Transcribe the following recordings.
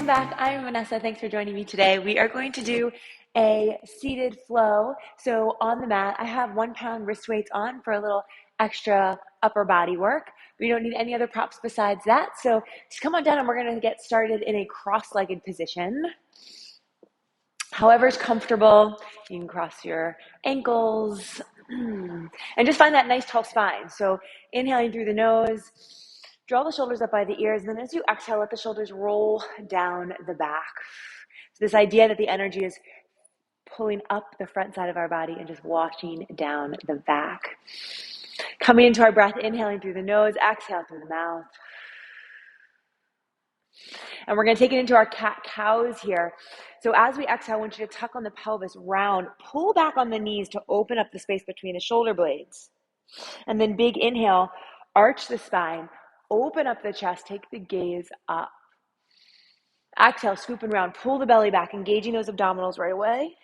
Welcome back. I'm Vanessa. Thanks for joining me today. We are going to do a seated flow. So on the mat, I have 1 pound wrist weights on for a little extra upper body work. We don't need any other props besides that. So just come on down and we're going to get started in a cross-legged position. However's comfortable, you can cross your ankles and just find that nice tall spine. So inhaling through the nose, draw the shoulders up by the ears, and then as you exhale, let the shoulders roll down the back. So this idea that the energy is pulling up the front side of our body and just washing down the back. Coming into our breath, inhaling through the nose, exhale through the mouth. And we're going to take it into our cat-cows here. So as we exhale, I want you to tuck on the pelvis, round, pull back on the knees to open up the space between the shoulder blades. And then big inhale, arch the spine, open up the chest, take the gaze up. Exhale, scoop and round, pull the belly back, engaging those abdominals right away.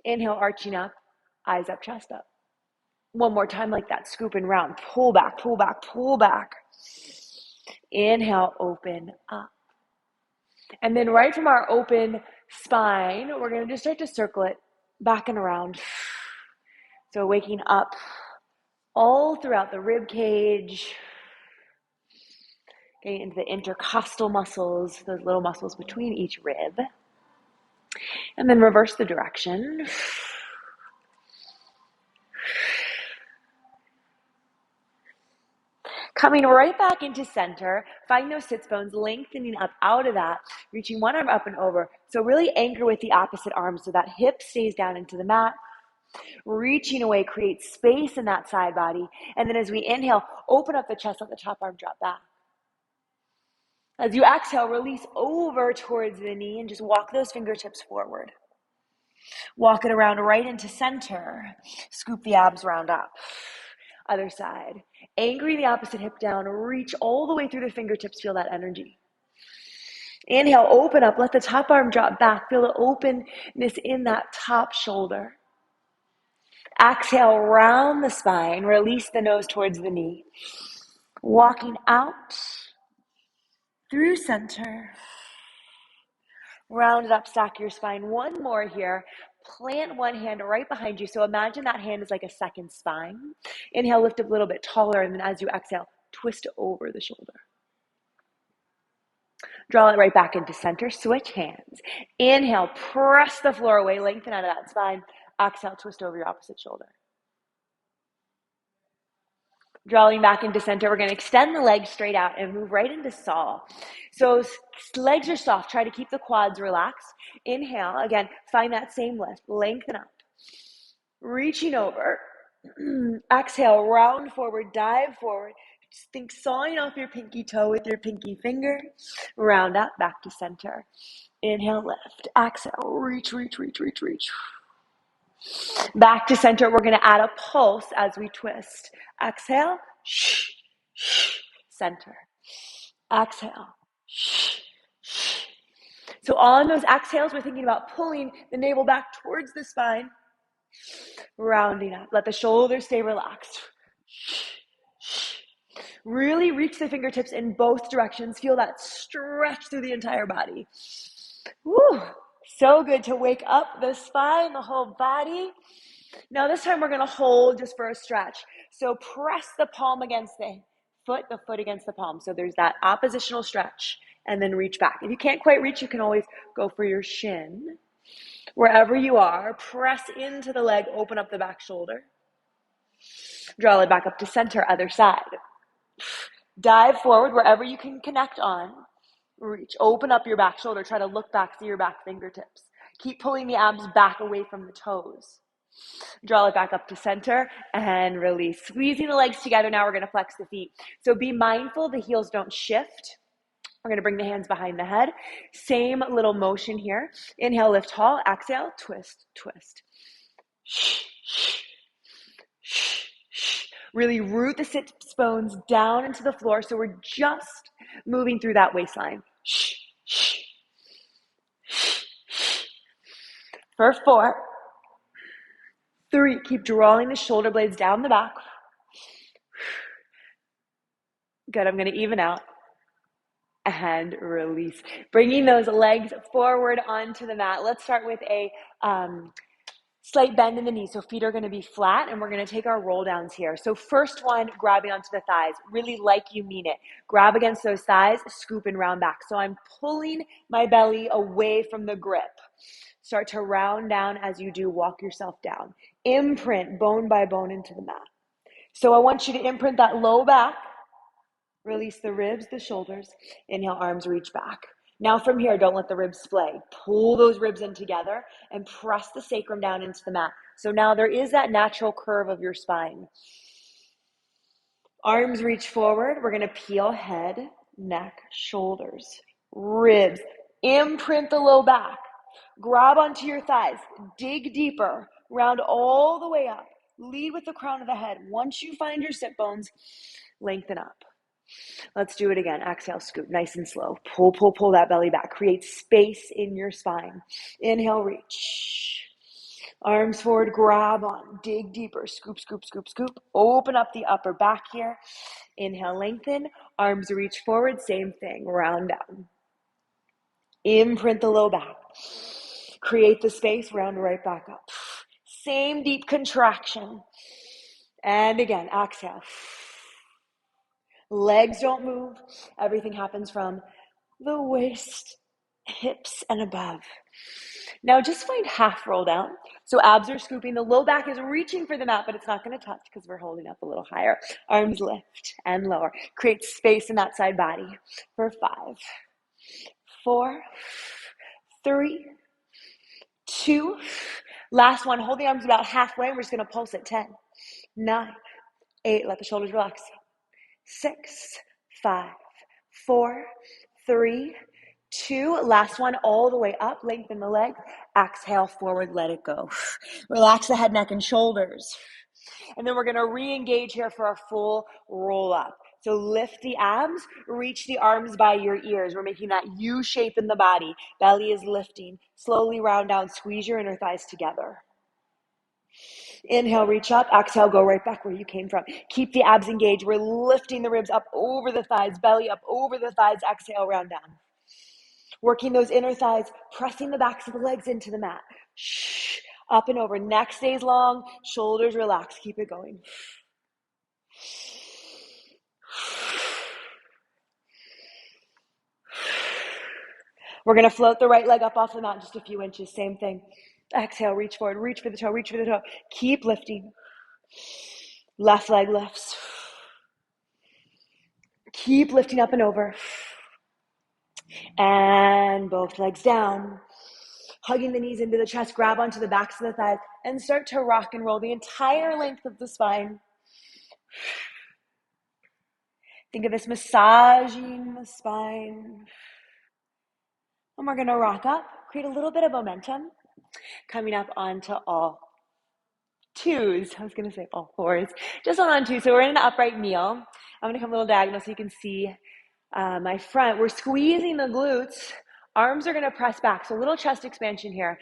Inhale, arching up, eyes up, chest up. One more time like that, scoop and round, pull back, pull back, pull back. Inhale, open up. And then right from our open spine, we're going to just start to circle it back and around. So waking up all throughout the rib cage, getting into the intercostal muscles, those little muscles between each rib. And then reverse the direction. Coming right back into center, find those sits bones, lengthening up out of that, reaching one arm up and over. So really anchor with the opposite arm so that hip stays down into the mat. Reaching away, create space in that side body. And then as we inhale, open up the chest, let the top arm drop back. As you exhale, release over towards the knee and just walk those fingertips forward. Walk it around right into center. Scoop the abs round up. Other side. Anchoring the opposite hip down, reach all the way through the fingertips, feel that energy. Inhale, open up, let the top arm drop back, feel the openness in that top shoulder. Exhale, round the spine, release the nose towards the knee. Walking out through center. Round it up, stack your spine. One more here. Plant one hand right behind you. So imagine that hand is like a second spine. Inhale, lift up a little bit taller, and then as you exhale, twist over the shoulder. Draw it right back into center. Switch hands. Inhale, press the floor away, lengthen out of that spine. Exhale, twist over your opposite shoulder. Drawing back into center, we're going to extend the legs straight out and move right into saw. So legs are soft. Try to keep the quads relaxed. Inhale. Again, find that same lift. Lengthen up. Reaching over. Exhale, round forward, dive forward. Just think sawing off your pinky toe with your pinky finger. Round up, back to center. Inhale, lift. Exhale, reach, reach, reach, reach, reach. Back to center, we're going to add a pulse as we twist. Exhale, shh, shh, center. Exhale, shh, shh. So on those exhales, we're thinking about pulling the navel back towards the spine, rounding up. Let the shoulders stay relaxed. Really reach the fingertips in both directions. Feel that stretch through the entire body. Woo! So good to wake up the spine, the whole body. Now this time we're going to hold just for a stretch. So press the palm against the foot against the palm. So there's that oppositional stretch and then reach back. If you can't quite reach, you can always go for your shin. Wherever you are, press into the leg, open up the back shoulder. Draw it back up to center, other side. Dive forward wherever you can connect on. Reach, open up your back shoulder. Try to look back, see your back fingertips. Keep pulling the abs back away from the toes. Draw it back up to center and release. Squeezing the legs together. Now we're going to flex the feet. So be mindful the heels don't shift. We're going to bring the hands behind the head. Same little motion here. Inhale, lift tall. Exhale, twist, twist. Really root the sits bones down into the floor. So we're just moving through that waistline. For 4, 3, keep drawing the shoulder blades down the back. Good, I'm going to even out. and release. Bringing those legs forward onto the mat. Let's start with a slight bend in the knees. So feet are going to be flat, and we're going to take our roll downs here. So first one, grabbing onto the thighs, really like you mean it. Grab against those thighs, scoop and round back. So I'm pulling my belly away from the grip. Start to round down as you do, walk yourself down. Imprint bone by bone into the mat. So I want you to imprint that low back. Release the ribs, the shoulders. Inhale, arms reach back. Now from here, don't let the ribs splay. Pull those ribs in together and press the sacrum down into the mat. So now there is that natural curve of your spine. Arms reach forward. We're going to peel head, neck, shoulders, ribs. Imprint the low back. Grab onto your thighs. Dig deeper. Round all the way up. Lead with the crown of the head. Once you find your sit bones, lengthen up. Let's do it again. Exhale, scoop, nice and slow. Pull, pull, pull that belly back. Create space in your spine. Inhale, reach. Arms forward, grab on. Dig deeper. Scoop, scoop, scoop, scoop. Open up the upper back here. Inhale, lengthen. Arms reach forward. Same thing. Round down. Imprint the low back. Create the space. Round right back up. Same deep contraction. And again, exhale. Legs don't move. Everything happens from the waist, hips, and above. Now just find half roll down. So abs are scooping. The low back is reaching for the mat, but it's not going to touch because we're holding up a little higher. Arms lift and lower. Create space in that side body for 5, 4, 3, 2. Last one. Hold the arms about halfway. We're just going to pulse at 10, 9, 8. Let the shoulders relax. 6, 5, 4, 3, 2. Last one, all the way up. Lengthen the leg. Exhale, forward, let it go. Relax the head, neck, and shoulders. And then we're going to re-engage here for our full roll up. So lift the abs, reach the arms by your ears. We're making that U shape in the body. Belly is lifting. Slowly round down. Squeeze your inner thighs together. Inhale, reach up. Exhale, go right back where you came from. Keep the abs engaged. We're lifting the ribs up over the thighs, belly up over the thighs. Exhale, round down. Working those inner thighs, pressing the backs of the legs into the mat. Shh. Up and over. Neck stays long. Shoulders relax. Keep it going. We're going to float the right leg up off the mat just a few inches. Same thing. Exhale, reach forward. Reach for the toe. Reach for the toe. Keep lifting. Left leg lifts. Keep lifting up and over. And both legs down. Hugging the knees into the chest. Grab onto the backs of the thighs. And start to rock and roll the entire length of the spine. Think of this massaging the spine. And we're going to rock up. Create a little bit of momentum. Coming up onto all twos. I was going to say all fours. Just on two. So we're in an upright kneel. I'm going to come a little diagonal so you can see my front. We're squeezing the glutes. Arms are going to press back. So a little chest expansion here.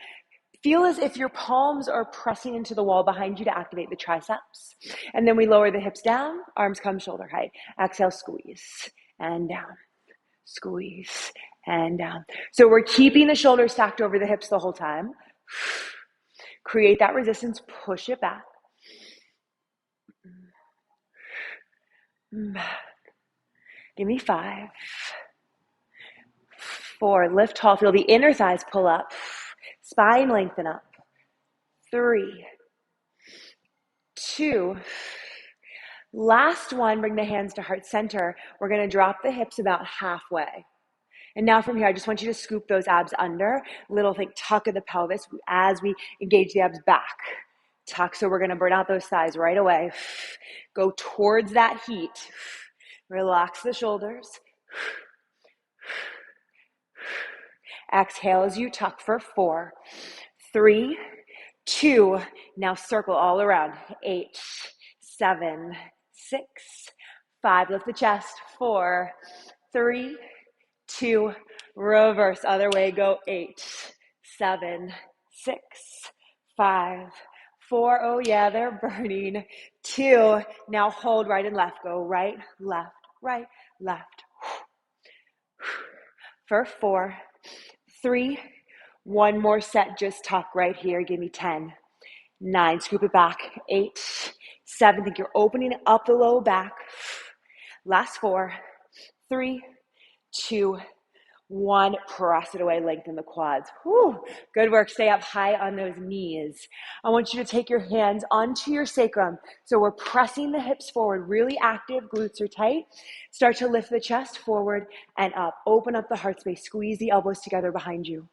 Feel as if your palms are pressing into the wall behind you to activate the triceps. And then we lower the hips down. Arms come shoulder height. Exhale, squeeze and down. Squeeze and down. So we're keeping the shoulders stacked over the hips the whole time. Create that resistance. Push it back. Back. Give me 5, 4. Lift tall. Feel the inner thighs pull up. Spine lengthen up. 3, 2. Last one, bring the hands to heart center. We're going to drop the hips about halfway. And now from here, I just want you to scoop those abs under. Little tuck of the pelvis as we engage the abs back. Tuck, so we're going to burn out those thighs right away. Go towards that heat. Relax the shoulders. Exhale as you tuck for 4, 3, 2. Now circle all around. 8, 7, 6, 5. Lift the chest. 4, 3, 2. Reverse. Other way. Go. 8, 7, 6, 5, 4. Oh yeah, they're burning. 2. Now hold right and left. Go right, left, right, left. For 4, 3, one more set, just tuck right here. Give me 10, 9, scoop it back, 8, 7, think you're opening up the low back. Last 4, 3, 2, 1, press it away, lengthen the quads. Whew. Good work, stay up high on those knees. I want you to take your hands onto your sacrum. So we're pressing the hips forward, really active, glutes are tight. Start to lift the chest forward and up. Open up the heart space, squeeze the elbows together behind you.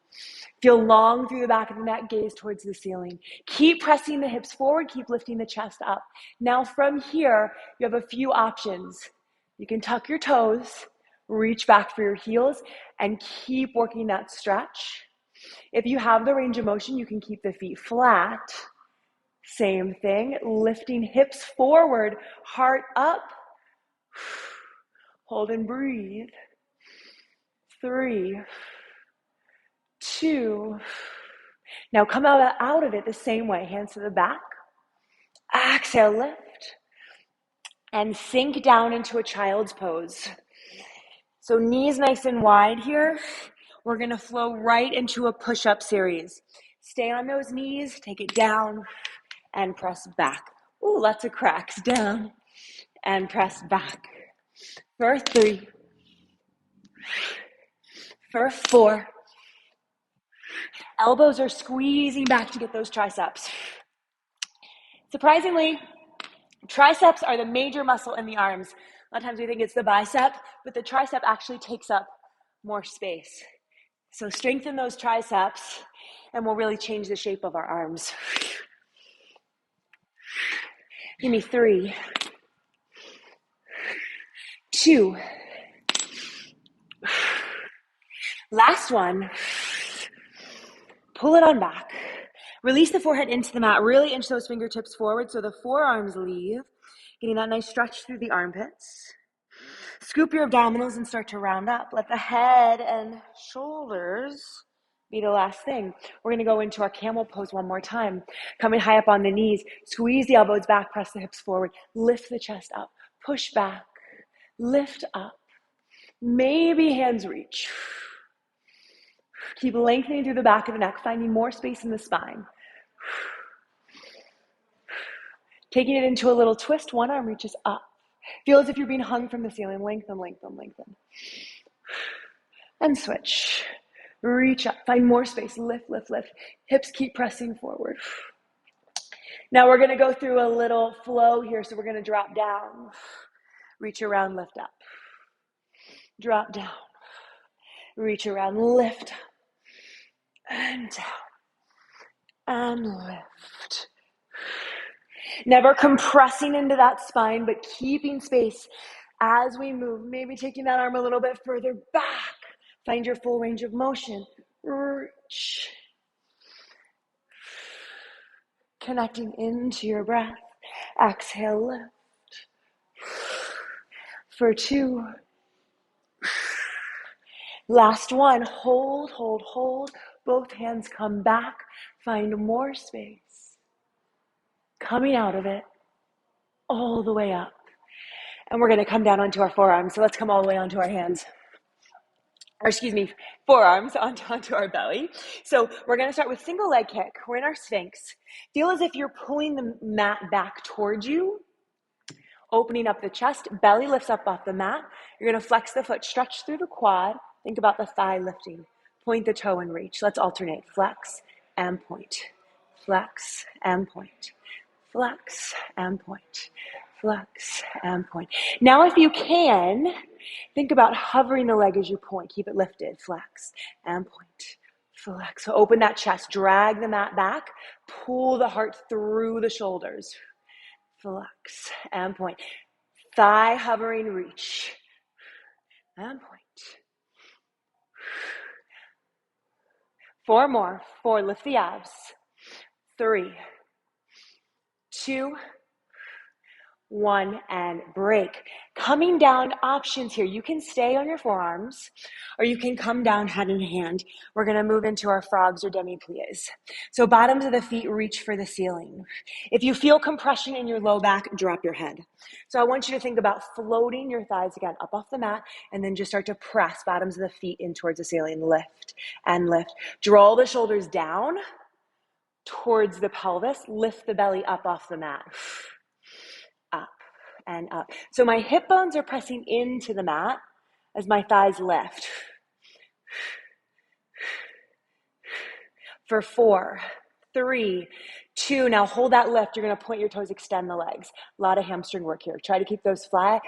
Feel long through the back of the neck, gaze towards the ceiling. Keep pressing the hips forward, keep lifting the chest up. Now from here, you have a few options. You can tuck your toes, reach back for your heels, and keep working that stretch. If you have the range of motion, you can keep the feet flat. Same thing, lifting hips forward, heart up. Hold and breathe. 3, 2. Now come out of it the same way, hands to the back. Exhale, lift. And sink down into a child's pose. So knees nice and wide here. We're gonna flow right into a push-up series. Stay on those knees, take it down, and press back. Ooh, lots of cracks. Down, and press back. For 3, for 4. Elbows are squeezing back to get those triceps. Surprisingly, triceps are the major muscle in the arms. A lot of times we think it's the bicep, but the tricep actually takes up more space. So strengthen those triceps and we'll really change the shape of our arms. Give me 3, 2. Last one. Pull it on back. Release the forehead into the mat. Really inch those fingertips forward so the forearms leave. Getting that nice stretch through the armpits. Scoop your abdominals and start to round up. Let the head and shoulders be the last thing. We're going to go into our camel pose one more time. Coming high up on the knees. Squeeze the elbows back, press the hips forward. Lift the chest up. Push back. Lift up. Maybe hands reach. Keep lengthening through the back of the neck, finding more space in the spine. Taking it into a little twist, one arm reaches up. Feel as if you're being hung from the ceiling. Lengthen, lengthen, lengthen. And switch. Reach up, find more space. Lift, lift, lift. Hips keep pressing forward. Now we're gonna go through a little flow here. So we're gonna drop down, reach around, lift up. Drop down, reach around, lift up. And down, and lift. Never compressing into that spine, but keeping space as we move. Maybe taking that arm a little bit further back. Find your full range of motion. Reach. Connecting into your breath. Exhale, lift. For 2. Last one. Hold, hold, hold. Both hands come back. Find more space. Coming out of it. All the way up. And we're going to come down onto our forearms. So let's come all the way onto our hands. Or excuse me, forearms onto our belly. So we're going to start with single leg kick. We're in our Sphinx. Feel as if you're pulling the mat back towards you, opening up the chest. Belly lifts up off the mat. You're going to flex the foot, stretch through the quad. Think about the thigh lifting. Point the toe and reach. Let's alternate. Flex and point. Flex and point. Flex and point. Flex and point. Now if you can, think about hovering the leg as you point. Keep it lifted. Flex and point. Flex. So open that chest. Drag the mat back. Pull the heart through the shoulders. Flex and point. Thigh hovering, reach. And point. 4 more. 4. Lift the abs. 3, 2, 1, and break. Coming down, options here. You can stay on your forearms, or you can come down head in hand. We're gonna move into our frogs or demi-plies. So bottoms of the feet reach for the ceiling. If you feel compression in your low back, drop your head. So I want you to think about floating your thighs again up off the mat, and then just start to press bottoms of the feet in towards the ceiling. Lift and lift. Draw the shoulders down towards the pelvis. Lift the belly up off the mat. Up and up. So my hip bones are pressing into the mat as my thighs lift. For 4, 3, 2. Now hold that lift. You're going to point your toes, extend the legs. A lot of hamstring work here. Try to keep those flat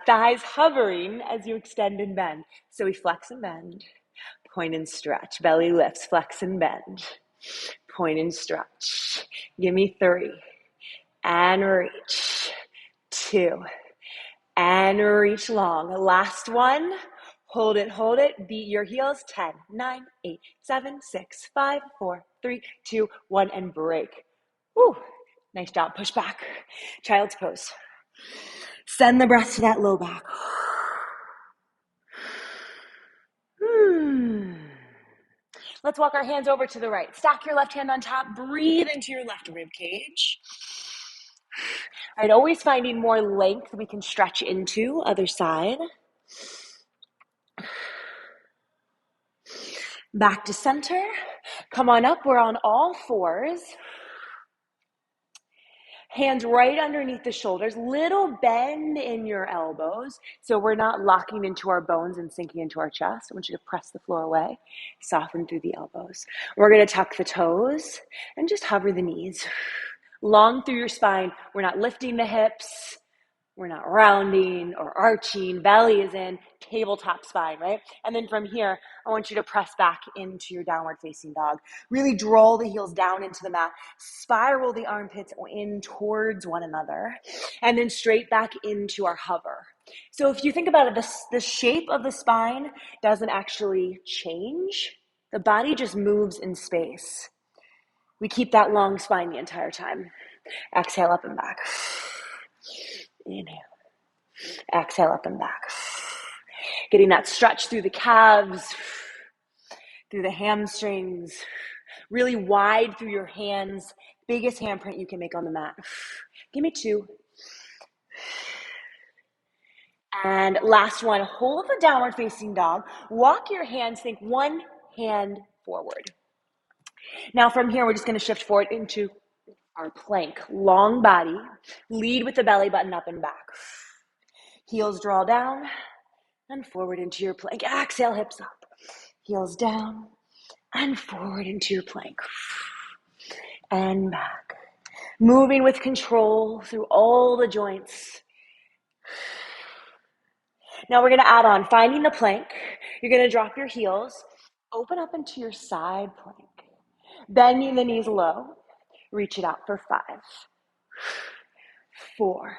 thighs hovering as you extend and bend. So we flex and bend, point and stretch. Belly lifts, flex and bend, point and stretch. Give me 3 and reach. 2 and reach long. Last one. Hold it. Beat your heels. 10, 9, 8, 7, 6, 5, 4, 3, 2, 1, and break. Woo. Nice job. Push back. Child's pose. Send the breath to that low back. Let's walk our hands over to the right. Stack your left hand on top. Breathe into your left rib cage. All right, always finding more length we can stretch into. Other side. Back to center. Come on up. We're on all fours. Hands right underneath the shoulders. Little bend in your elbows. So we're not locking into our bones and sinking into our chest. I want you to press the floor away. Soften through the elbows. We're going to tuck the toes and just hover the knees. Long through your spine. We're not lifting the hips. We're not rounding or arching. Belly is in, tabletop spine, right? And then from here, I want you to press back into your downward facing dog. Really draw the heels down into the mat. Spiral the armpits in towards one another. And then straight back into our hover. So if you think about it, the shape of the spine doesn't actually change. The body just moves in space. We keep that long spine the entire time. Exhale up and back. Inhale. Exhale up and back. Getting that stretch through the calves, through the hamstrings, really wide through your hands. Biggest handprint you can make on the mat. Give me 2. And last one, hold the downward facing dog. Walk your hands, think one hand forward. Now from here, we're just going to shift forward into our plank. Long body. Lead with the belly button up and back. Heels draw down and forward into your plank. Exhale, hips up. Heels down and forward into your plank. And back. Moving with control through all the joints. Now we're going to add on finding the plank. You're going to drop your heels. Open up into your side plank. Bending the knees low. Reach it out for 5, 4,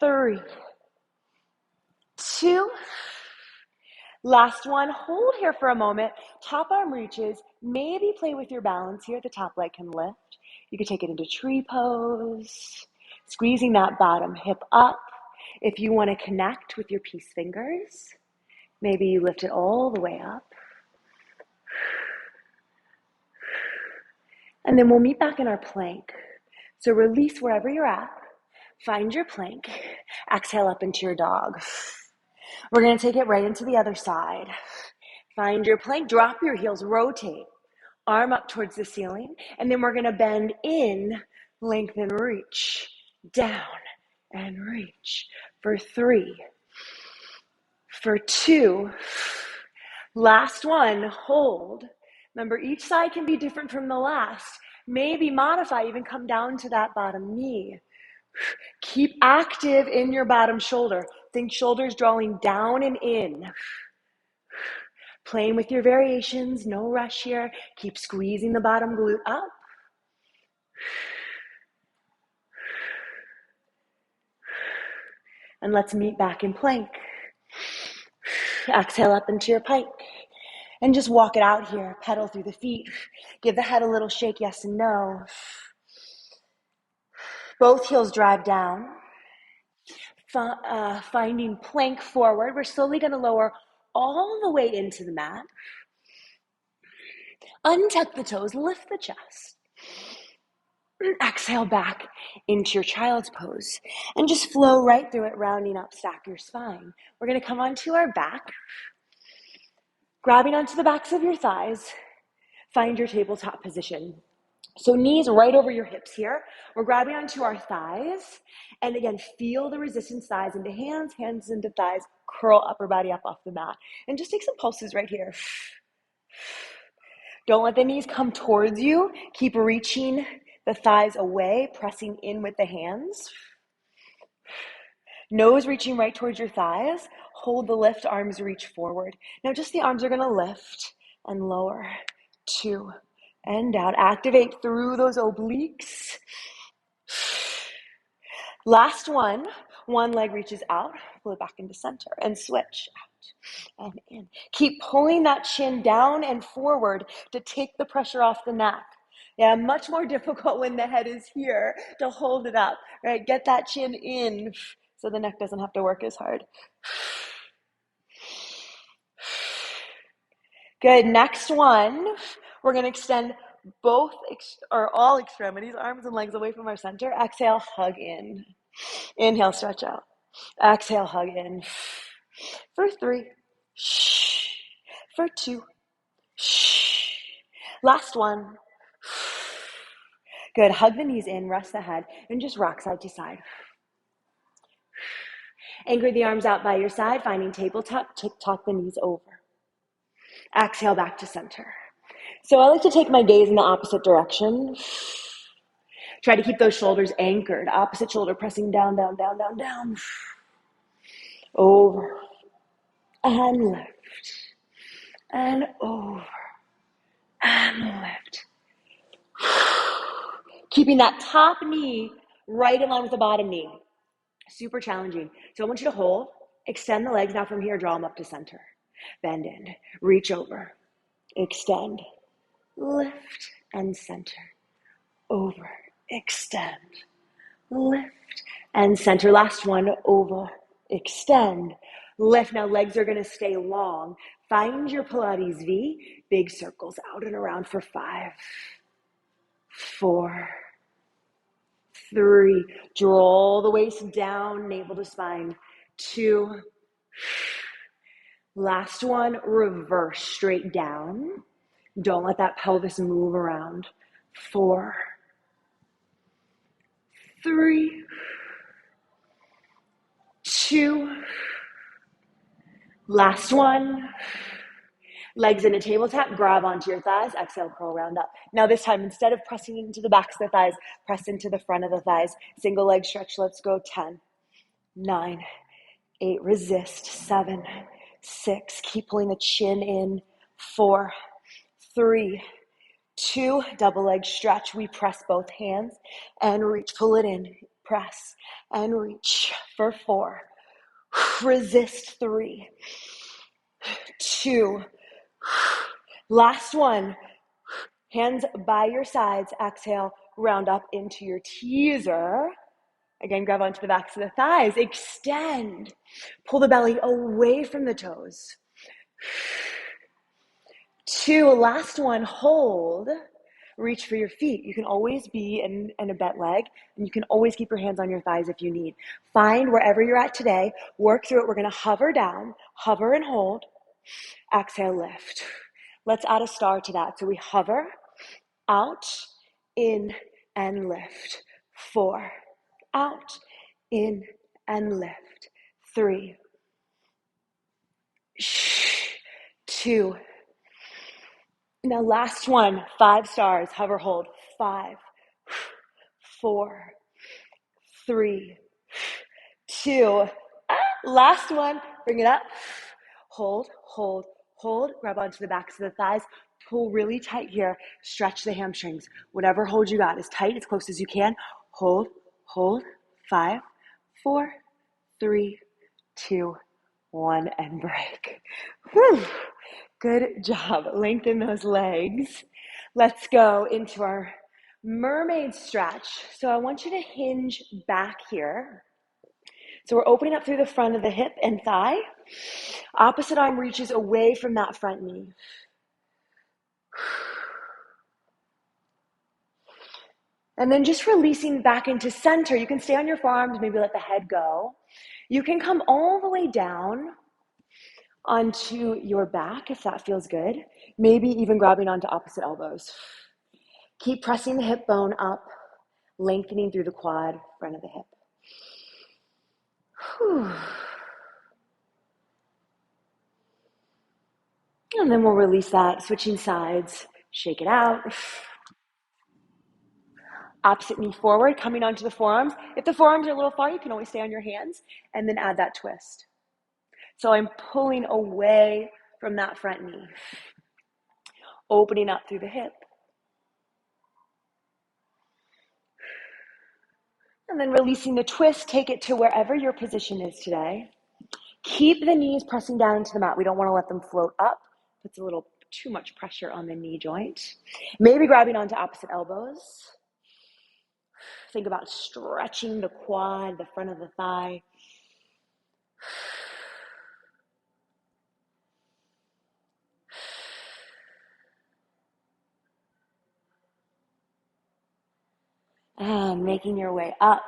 3, 2. Last one. Hold here for a moment. Top arm reaches. Maybe play with your balance here. The top leg can lift. You can take it into tree pose. Squeezing that bottom hip up. If you want to connect with your peace fingers, maybe you lift it all the way up. And then we'll meet back in our plank. So release wherever you're at. Find your plank. Exhale up into your dog. We're going to take it right into the other side. Find your plank. Drop your heels. Rotate. Arm up towards the ceiling. And then we're going to bend in, lengthen, reach. Down and reach. For 3. For 2. Last one. Hold. Remember, each side can be different from the last. Maybe modify, even come down to that bottom knee. Keep active in your bottom shoulder. Think shoulders drawing down and in. Playing with your variations, no rush here. Keep squeezing the bottom glute up. And let's meet back in plank. Exhale up into your pike. And just walk it out here. Pedal through the feet. Give the head a little shake, yes and no. Both heels drive down. Finding plank forward. We're slowly going to lower all the way into the mat. Untuck the toes, lift the chest. Exhale back into your child's pose and just flow right through it, rounding up, stack your spine. We're going to come onto our back, grabbing onto the backs of your thighs. Find your tabletop position. So knees right over your hips here. We're grabbing onto our thighs. And again, feel the resistance, thighs into hands, hands into thighs. Curl upper body up off the mat. And just take some pulses right here. Don't let the knees come towards you. Keep reaching the thighs away, pressing in with the hands. Nose reaching right towards your thighs. Hold the lift, arms reach forward. Now just the arms are going to lift and lower. 2 and down. Activate through those obliques. Last one. One leg reaches out. Pull it back into center and switch. Out and in. Keep pulling that chin down and forward to take the pressure off the neck. Yeah, much more difficult when the head is here to hold it up, right? Get that chin in so the neck doesn't have to work as hard. Good, next one, we're gonna extend both or all extremities, arms and legs away from our center. Exhale, hug in. Inhale, stretch out. Exhale, hug in. For 3, for 2, last one. Good, hug the knees in, rest the head, and just rock side to side. Anchor the arms out by your side, finding tabletop, tuck the knees over. Exhale back to center. So I like to take my gaze in the opposite direction. Try to keep those shoulders anchored. Opposite shoulder pressing down, down, down, down, down. Over. And lift. And over. And lift. Keeping that top knee right in line with the bottom knee. Super challenging. So I want you to hold. Extend the legs. Now from here, draw them up to center. Bend in. Reach over. Extend. Lift and center. Over. Extend. Lift and center. Last one. Over. Extend. Lift. Now legs are going to stay long. Find your Pilates V. Big circles out and around for 5, 4, 3. Draw the waist down, navel to spine. 2. Last one. Reverse straight down. Don't let that pelvis move around. 4, 3, 2. Last one. Legs in a tabletop, grab onto your thighs, exhale, curl round up. Now this time, instead of pressing into the backs of the thighs, press into the front of the thighs. Single leg stretch, let's go. 10, 9, 8, resist. 7, 6, keep pulling the chin in. 4, 3, 2, double leg stretch. We press both hands and reach, pull it in, press and reach for 4. Resist. 3, 2, last one. Hands by your sides. Exhale, round up into your teaser. Again, grab onto the backs of the thighs. Extend. Pull the belly away from the toes. 2, last one. Hold. Reach for your feet. You can always be in a bent leg, and you can always keep your hands on your thighs if you need. Find wherever you're at today. Work through it. We're going to hover down, hover and hold. Exhale, lift. Let's add a star to that. So we hover, out, in, and lift. 4, out, in, and lift. 3, 2. Now last one, 5 stars, hover, hold. 5, 4, 3, 2. Last one, bring it up. Hold, hold, hold. Grab onto the backs of the thighs. Pull really tight here. Stretch the hamstrings. Whatever hold you got, as tight, as close as you can. Hold, hold. 5, 4, 3, 2, 1, and break. Whew. Good job. Lengthen those legs. Let's go into our Mermaid stretch. So I want you to hinge back here. So we're opening up through the front of the hip and thigh. Opposite arm reaches away from that front knee. And then just releasing back into center. You can stay on your forearms, maybe let the head go. You can come all the way down onto your back if that feels good. Maybe even grabbing onto opposite elbows. Keep pressing the hip bone up, lengthening through the quad, front of the hip. Whew. And then we'll release that, switching sides, shake it out. Opposite knee forward, coming onto the forearms. If the forearms are a little far, you can always stay on your hands and then add that twist. So I'm pulling away from that front knee, opening up through the hip. And then releasing the twist, take it to wherever your position is today. Keep the knees pressing down into the mat. We don't want to let them float up. Puts a little too much pressure on the knee joint. Maybe grabbing onto opposite elbows. Think about stretching the quad, the front of the thigh. And making your way up.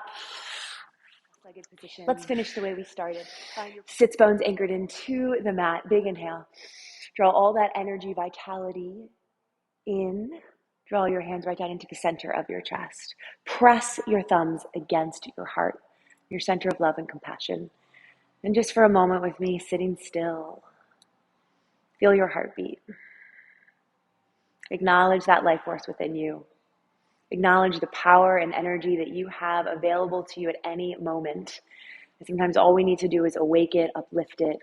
Let's finish the way we started. Sits bones anchored into the mat. Big inhale. Draw all that energy, vitality in. Draw your hands right down into the center of your chest. Press your thumbs against your heart, your center of love and compassion. And just for a moment with me, sitting still. Feel your heartbeat. Acknowledge that life force within you. Acknowledge the power and energy that you have available to you at any moment. And sometimes all we need to do is awake it, uplift it.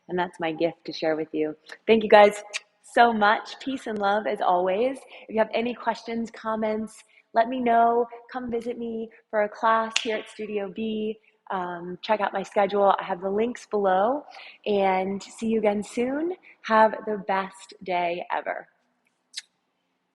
And that's my gift to share with you. Thank you guys so much. Peace and love as always. If you have any questions, comments, let me know. Come visit me for a class here at Studio B. Check out my schedule. I have the links below. And see you again soon. Have the best day ever.